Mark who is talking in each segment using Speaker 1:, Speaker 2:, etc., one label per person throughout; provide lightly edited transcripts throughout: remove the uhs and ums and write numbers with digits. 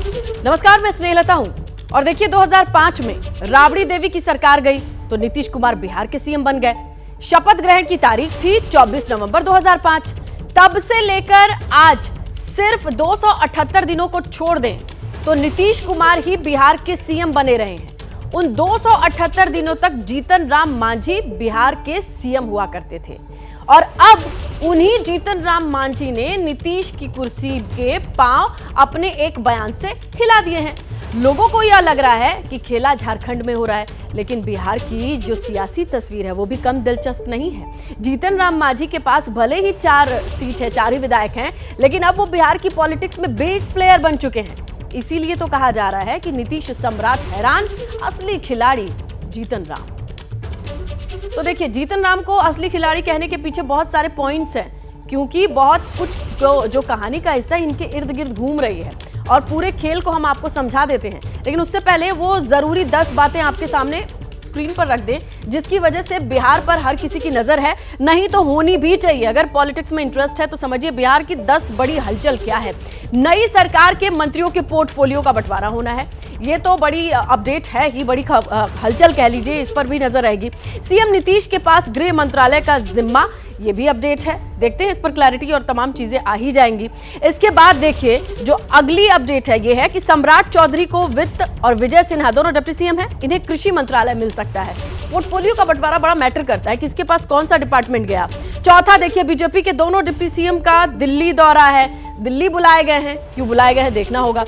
Speaker 1: नमस्कार, मैं स्नेहलता हूं और देखिए 2005 में राबड़ी देवी की सरकार गई तो नीतीश कुमार बिहार के सीएम बन गए। शपथ ग्रहण की तारीख थी 24 नवंबर 2005। तब से लेकर आज सिर्फ 278 दिनों को छोड़ दें तो नीतीश कुमार ही बिहार के सीएम बने रहे हैं। उन 278 दिनों तक जीतन राम मांझी बिहार के सीएम हुआ करते थे और अब उन्हीं जीतन राम मांझी ने नीतीश की कुर्सी के पांव अपने एक बयान से हिला दिए हैं। लोगों को यह लग रहा है कि खेला झारखंड में हो रहा है, लेकिन बिहार की जो सियासी तस्वीर है वो भी कम दिलचस्प नहीं है। जीतन राम मांझी के पास भले ही 4 सीट है, 4 ही विधायक हैं, लेकिन अब वो बिहार की पॉलिटिक्स में बिग प्लेयर बन चुके हैं। इसीलिए तो कहा जा रहा है कि नीतीश सम्राट हैरान, असली खिलाड़ी जीतन राम। तो देखिए, जीतन राम को असली खिलाड़ी कहने के पीछे बहुत सारे पॉइंट्स हैं, क्योंकि बहुत कुछ जो कहानी का हिस्सा इनके इर्द गिर्द घूम रही है और पूरे खेल को हम आपको समझा देते हैं। लेकिन उससे पहले वो जरूरी 10 बातें आपके सामने स्क्रीन पर रख दें, जिसकी वजह से बिहार पर हर किसी की नजर है, नहीं तो होनी भी चाहिए। अगर पॉलिटिक्स में इंटरेस्ट है तो समझिए बिहार की 10 बड़ी हलचल क्या है। नई सरकार के मंत्रियों के पोर्टफोलियो का बंटवारा होना है, ये तो बड़ी अपडेट है ही, बड़ी हलचल कह लीजिए, इस पर भी नजर रहेगी। सीएम नीतीश के पास गृह मंत्रालय का जिम्मा, ये भी अपडेट है। देखते हैं इस पर क्लैरिटी और तमाम चीजें आ ही जाएंगी। इसके बाद देखिए जो अगली अपडेट है ये है कि सम्राट चौधरी को वित्त और विजय सिन्हा दोनों डिप्टी सीएम हैं, इन्हें कृषि मंत्रालय मिल सकता है। पोर्टफोलियो का बंटवारा बड़ा मैटर करता है, किसके पास कौन सा डिपार्टमेंट गया। चौथा देखिए, बीजेपी के दोनों डिप्टी सीएम का दिल्ली दौरा है, दिल्ली बुलाए गए हैं, क्यों बुलाए गए हैं देखना होगा।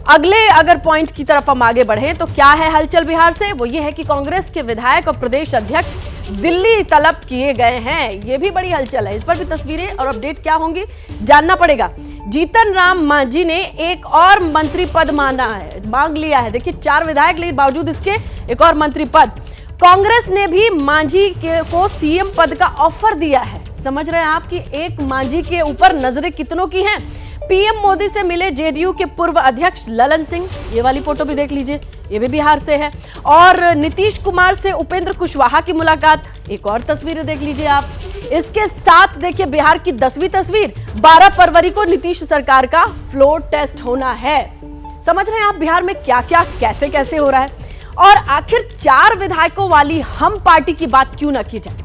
Speaker 1: अगले अगर पॉइंट की तरफ हम आगे बढ़े तो क्या है हलचल बिहार से, वो ये है कि कांग्रेस के विधायक और प्रदेश अध्यक्ष दिल्ली तलब किए गए हैं। ये भी बड़ी हलचल है, इस पर भी तस्वीरें और अपडेट क्या होंगी जानना पड़ेगा। जीतन राम मांझी ने एक और मंत्री पद मांग लिया है। देखिए 4 विधायक, लेकिन बावजूद इसके एक और मंत्री पद। कांग्रेस ने भी मांझी को सीएम पद का ऑफर दिया है। समझ रहे हैं आप कि एक मांझी के ऊपर नजरें कितनों की हैं। पीएम मोदी से मिले जेडीयू के पूर्व अध्यक्ष ललन सिंह, ये वाली फोटो भी देख लीजिए, ये भी बिहार से है। और नीतीश कुमार से उपेंद्र कुशवाहा की मुलाकात, एक और तस्वीरें देख लीजिए आप। इसके साथ देखिए बिहार की 10वीं तस्वीर, 12 फरवरी को नीतीश सरकार का फ्लोर टेस्ट होना है। समझ रहे हैं आप बिहार में क्या क्या कैसे कैसे हो रहा है। और आखिर 4 विधायकों वाली हम पार्टी की बात क्यों न की जाए।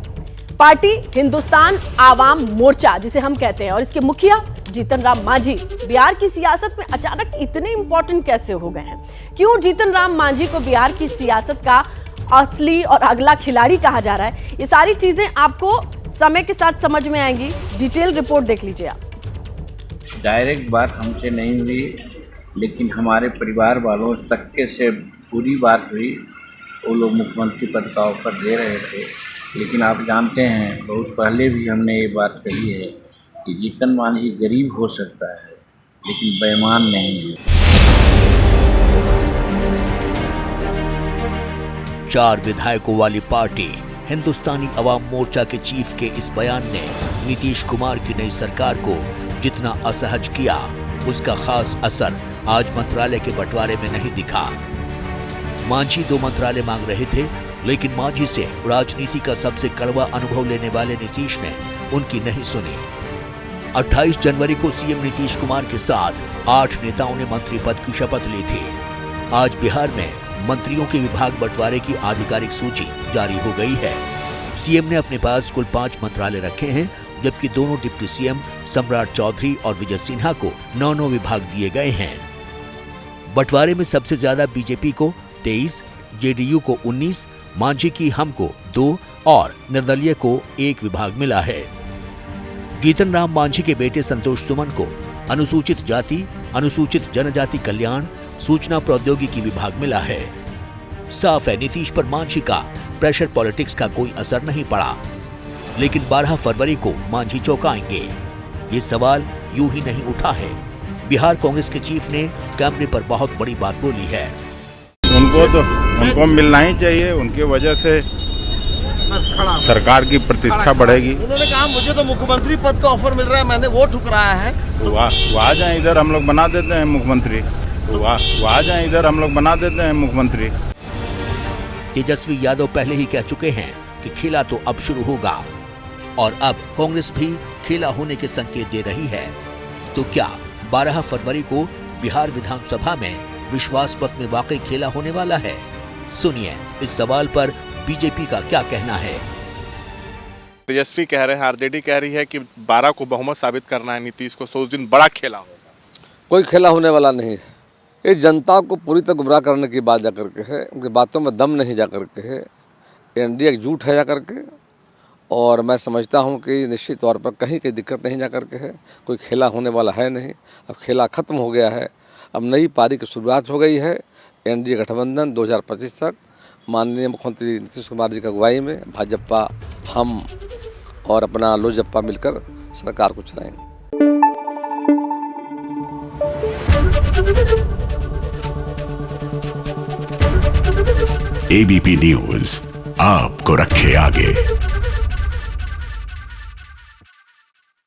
Speaker 1: पार्टी हिंदुस्तान आवाम मोर्चा जिसे हम कहते हैं, और इसके मुखिया जीतन राम मांझी बिहार की सियासत में अचानक इतने इंपॉर्टेंट कैसे हो गए हैं। क्यों जीतन राम मांझी को बिहार की सियासत का असली और अगला खिलाड़ी कहा जा रहा है, ये सारी चीजें आपको समय के साथ समझ में आएंगी। डिटेल रिपोर्ट देख लीजिए आप।
Speaker 2: डायरेक्ट बात हमसे नहीं हुई, लेकिन हमारे परिवार वालों तक के से पूरी बात हुई। वो लोग मुख्यमंत्री पद का ऑफर दे रहे थे, लेकिन आप जानते हैं बहुत पहले भी हमने ये बात कही है कि जीतन मांझी गरीब हो सकता है लेकिन बेईमान नहीं है।
Speaker 3: 4 विधायकों वाली पार्टी हिंदुस्तानी अवाम मोर्चा के चीफ के इस बयान ने नीतीश कुमार की नई सरकार को जितना असहज किया, उसका खास असर आज मंत्रालय के बंटवारे में नहीं दिखा। मांझी 2 मंत्रालय मांग रहे थे, लेकिन मांझी से राजनीति का सबसे कड़वा अनुभव लेने वाले नीतीश ने उनकी नहीं सुनी। 28 जनवरी को सीएम नीतीश कुमार के साथ 8 नेताओं ने मंत्री पद की शपथ ली थी। आज बिहार में मंत्रियों के विभाग बंटवारे की आधिकारिक सूची जारी हो गई है। सीएम ने अपने पास कुल 5 मंत्रालय रखे हैं, जबकि दोनों डिप्टी सीएम सम्राट चौधरी और विजय सिन्हा को 9 विभाग दिए गए हैं। बंटवारे में सबसे ज्यादा बीजेपी को 23, जेडीयू को 19, मांझी की हम को 2 और निर्दलीय को 1 विभाग मिला है। जीतन राम मांझी के बेटे संतोष सुमन को अनुसूचित जाति, अनुसूचित जनजाति कल्याण, सूचना प्रौद्योगिकी विभाग मिला है। साफ है नीतीश पर मांझी का प्रेशर पॉलिटिक्स का कोई असर नहीं पड़ा, लेकिन 12 फरवरी को मांझी चौंकाएंगे, ये सवाल यूं ही नहीं उठा है। बिहार कांग्रेस के चीफ ने कैमरे पर बहुत बड़ी बात बोली है।
Speaker 4: उनको मिलना ही चाहिए, उनकी वजह से सरकार की प्रतिष्ठा बढ़ेगी।
Speaker 5: उन्होंने कहा मुझे तो मुख्यमंत्री पद का ऑफर मिल रहा है, मैंने वो ठुकराया है।
Speaker 4: वो आ जाए इधर, हम लोग बना देते हैं मुख्यमंत्री। वो आ जाए इधर, हम लोग बना देते हैं मुख्यमंत्री।
Speaker 3: तेजस्वी यादव पहले ही कह चुके हैं कि खेला तो अब शुरू होगा, और अब कांग्रेस भी खेला होने के संकेत दे रही है। तो क्या 12 फरवरी को बिहार विधानसभा में विश्वास मत में वाकई खेला होने वाला है? सुनिए इस सवाल पर बीजेपी का क्या कहना है।
Speaker 6: तेजस्वी कह रहे हैं, आरजेडी कह रही है कि 12 को बहुमत साबित करना है नीतीश को, तो उस दिन बड़ा खेला होगा।
Speaker 7: कोई खेला होने वाला नहीं है। ये जनता को पूरी तरह गुमराह करने की बात जा करके है, उनकी बातों में दम नहीं जा करके है। एनडीए एकजुट है जा करके, और मैं समझता हूँ कि निश्चित तौर पर कहीं कोई दिक्कत नहीं जा करके है। कोई खेला होने वाला है नहीं, अब खेला खत्म हो गया है। अब नई पारी की शुरुआत हो गई है। एनडीए गठबंधन 2025 तक माननीय मुख्यमंत्री नीतीश कुमार जी की अगुवाई में भाजपा, हम और अपना लोजपा मिलकर सरकार को चलाएंगे।
Speaker 8: एबीपी न्यूज़ आपको रखे आगे।